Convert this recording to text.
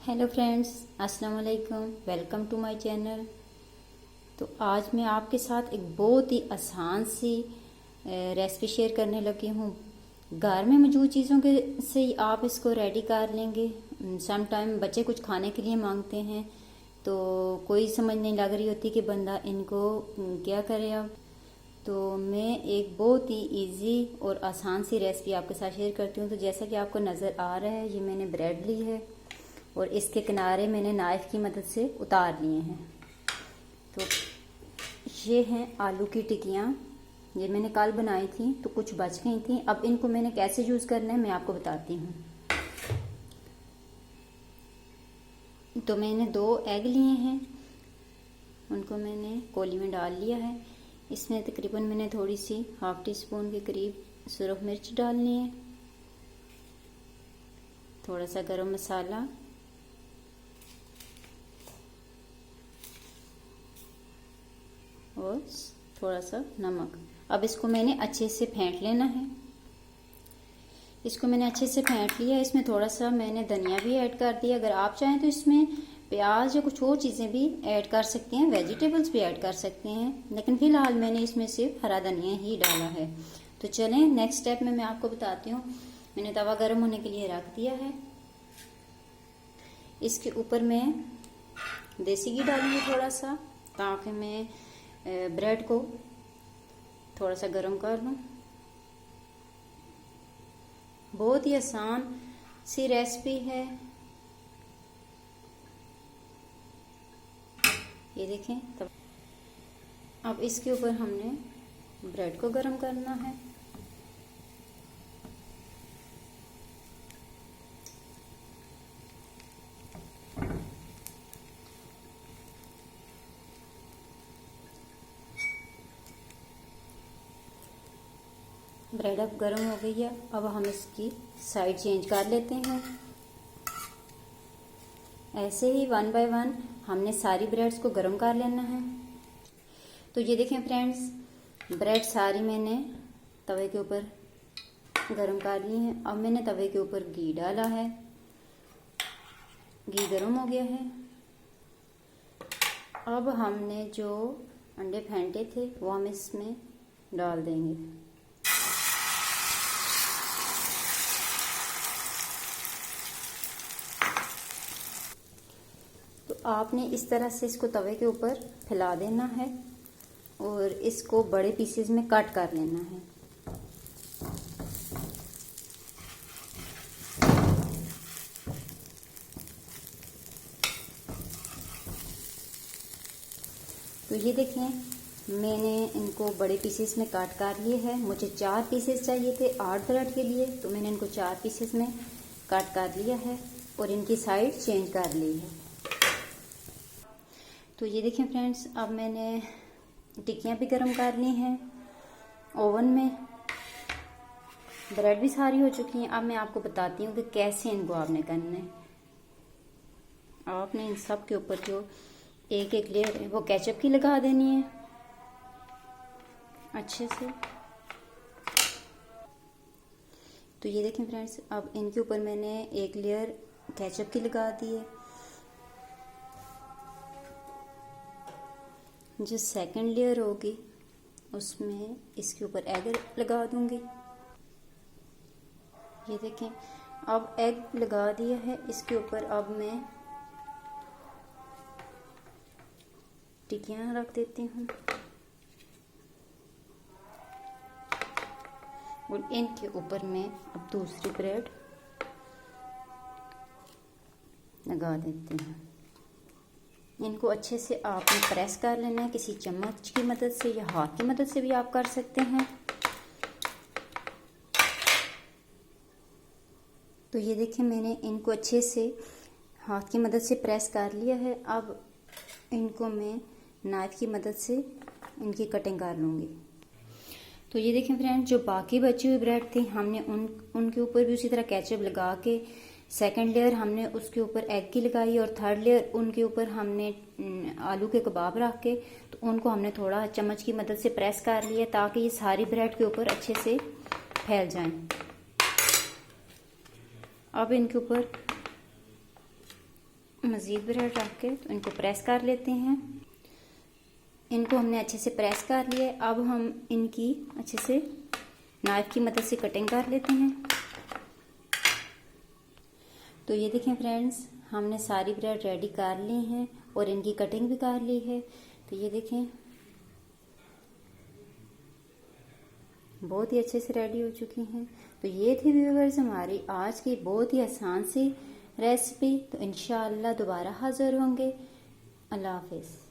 Hello friends, अस्सलाम वालेकुम। Welcome to my channel. तो आज मैं आपके साथ एक बहुत ही आसान सी रेसिपी शेयर करने लगी हूँ। घर में मौजूद चीज़ों के से ही आप इसको रेडी कर लेंगे। सम टाइम बच्चे कुछ खाने के लिए मांगते हैं तो कोई समझ नहीं लग रही होती कि बंदा इनको क्या करे। अब तो मैं एक बहुत ही इजी और आसान सी रेसिपी आपके साथ शेयर करती हूँ। तो जैसा कि आपको नज़र आ रहा है, ये मैंने ब्रेड ली है और इसके किनारे मैंने नाइफ़ की मदद से उतार लिए हैं। तो ये हैं आलू की टिक्कियाँ। ये मैंने कल बनाई थी तो कुछ बच गई थी। अब इनको मैंने कैसे यूज़ करना है मैं आपको बताती हूँ। तो मैंने 2 एग लिए हैं, उनको मैंने कोली में डाल लिया है। इसमें तकरीबन मैंने थोड़ी सी हाफ टी स्पून के करीब सुरख मिर्च डालनी है, थोड़ा सा गरम मसाला और थोड़ा सा नमक। अब इसको मैंने अच्छे से फेंट लेना है। इसको मैंने अच्छे से फेंट लिया। इसमें थोड़ा सा मैंने धनिया भी ऐड कर दिया। अगर आप चाहें तो इसमें प्याज या कुछ और चीज़ें भी ऐड कर सकते हैं, वेजिटेबल्स भी ऐड कर सकते हैं, लेकिन फ़िलहाल मैंने इसमें सिर्फ हरा धनिया ही डाला है। तो चलें नेक्स्ट स्टेप में मैं आपको बताती हूँ। मैंने तवा गर्म होने के लिए रख दिया है। इसके ऊपर मैं देसी घी डालूंगी थोड़ा सा, ताकि मैं ब्रेड को थोड़ा सा गर्म कर लूँ। बहुत ही आसान सी रेसिपी है। ये देखें। तब अब इसके ऊपर हमने ब्रेड को गर्म करना है। ब्रेड अब गर्म हो गई है। अब हम इसकी साइड चेंज कर लेते हैं। ऐसे ही 1 बाय 1 हमने सारी ब्रेड्स को गर्म कर लेना है। तो ये देखें फ्रेंड्स, ब्रेड सारी मैंने तवे के ऊपर गर्म कर ली है। अब मैंने तवे के ऊपर घी डाला है। घी गर्म हो गया है। अब हमने जो अंडे फेंटे थे वो हम इसमें डाल देंगे। तो आपने इस तरह से इसको तवे के ऊपर फैला देना है और इसको बड़े पीसेस में कट कर लेना है। तो ये देखें, मैंने इनको बड़े पीसेस में काट कर लिए है। मुझे 4 पीसेस चाहिए थे 8 ब्रेड के लिए, तो मैंने इनको 4 पीसेस में काट कर लिया है और इनकी साइड चेंज कर ली है। तो ये देखें फ्रेंड्स, अब मैंने टिक्कियाँ भी गर्म कर ली हैं ओवन में। ब्रेड भी सारी हो चुकी हैं। अब मैं आपको बताती हूँ कि कैसे इनको आपने करना है। आपने इन सब के ऊपर जो एक एक लेयर है वो केचप की लगा देनी है अच्छे से। तो ये देखें फ्रेंड्स, अब इनके ऊपर मैंने एक लेयर केचप की लगा दी है। जो सेकंड लेयर होगी उसमें इसके ऊपर एग लगा दूंगी। ये देखें, अब एग लगा दिया है इसके ऊपर। अब मैं टिक्कियाँ रख देती हूँ और इनके ऊपर मैं अब दूसरी ब्रेड लगा देती हूँ। इनको अच्छे से आपने प्रेस कर लेना है, किसी चम्मच की मदद से या हाथ की मदद से भी आप कर सकते हैं। तो ये देखें, मैंने इनको अच्छे से हाथ की मदद से प्रेस कर लिया है। अब इनको मैं नाइफ की मदद से इनकी कटिंग कर लूँगी। तो ये देखें फ्रेंड्स, जो बाकी बची हुई ब्रेड थी हमने उनके ऊपर भी उसी तरह केचप लगा के सेकंड लेयर हमने उसके ऊपर एग की लगाई और थर्ड लेयर उनके ऊपर हमने आलू के कबाब रख के तो उनको हमने थोड़ा चम्मच की मदद से प्रेस कर लिया ताकि ये सारी ब्रेड के ऊपर अच्छे से फैल जाएं। अब इनके ऊपर मज़ीद ब्रेड रख के तो इनको प्रेस कर लेते हैं। इनको हमने अच्छे से प्रेस कर लिया। अब हम इनकी अच्छे से नाइफ की मदद से कटिंग कर लेते हैं। तो ये देखें फ्रेंड्स, हमने सारी ब्रेड रेडी कर ली हैं और इनकी कटिंग भी कर ली है। तो ये देखें बहुत ही अच्छे से रेडी हो चुकी हैं। तो ये थी व्यूअर्स हमारी आज की बहुत ही आसान सी रेसिपी। तो इंशाअल्लाह दोबारा हाजिर होंगे। अल्लाह हाफिज़।